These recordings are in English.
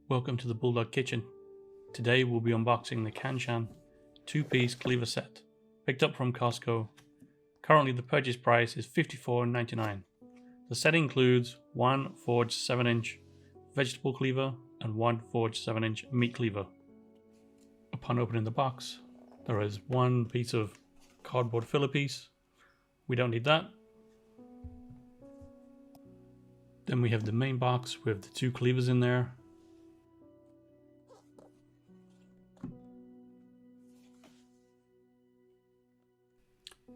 Welcome to the Bulldog Kitchen. Today we'll be unboxing the Cangshan 2-piece cleaver set, picked up from Costco. Currently the purchase price is $54.99. The set includes one forged 7-inch vegetable cleaver and one forged 7-inch meat cleaver. Upon opening the box, there is one piece of cardboard filler piece. We don't need that. Then we have the main box with the two cleavers in there.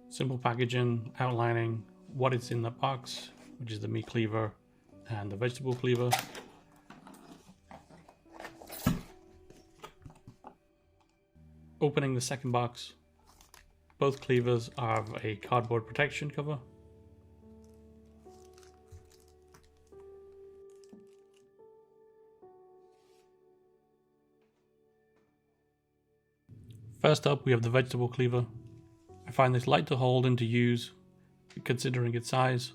Simple packaging outlining what is in the box, which is the meat cleaver and the vegetable cleaver. Opening the second box, both cleavers have a cardboard protection cover. First up, we have the vegetable cleaver. I find this light to hold and to use, considering its size.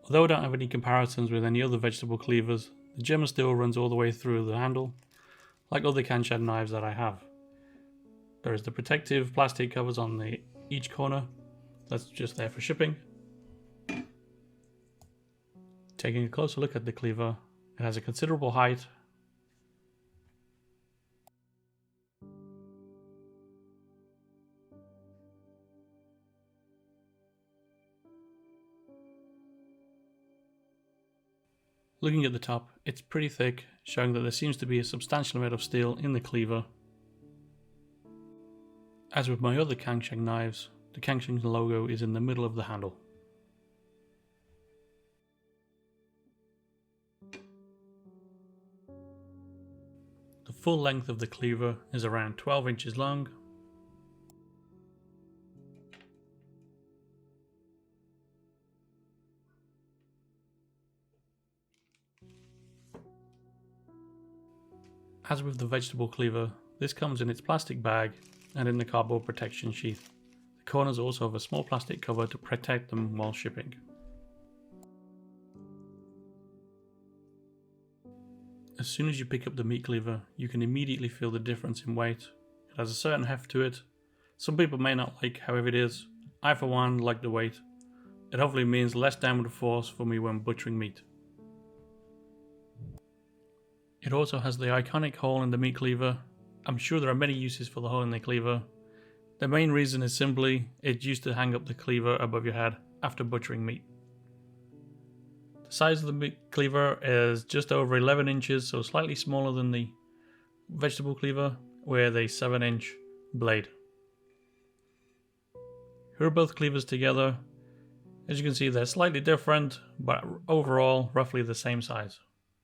Although I don't have any comparisons with any other vegetable cleavers, the German steel runs all the way through the handle, like other Cangshan knives that I have. There is the protective plastic covers on each corner, that's just there for shipping. Taking a closer look at the cleaver, it has a considerable height. Looking at the top, it's pretty thick, showing that there seems to be a substantial amount of steel in the cleaver. As with my other Cangshan knives, the Cangshan logo is in the middle of the handle. The full length of the cleaver is around 12 inches long. As with the vegetable cleaver, this comes in its plastic bag and in the cardboard protection sheath. The corners also have a small plastic cover to protect them while shipping. As soon as you pick up the meat cleaver, you can immediately feel the difference in weight. It has a certain heft to it. Some people may not like how heavy it is. I for one like the weight. It hopefully means less downward force for me when butchering meat. It also has the iconic hole in the meat cleaver. I'm sure there are many uses for the hole in the cleaver. The main reason is simply it's used to hang up the cleaver above your head after butchering meat. The size of the meat cleaver is just over 11 inches, so slightly smaller than the vegetable cleaver with a 7-inch blade. Here are both cleavers together. As you can see, they're slightly different, but overall roughly the same size.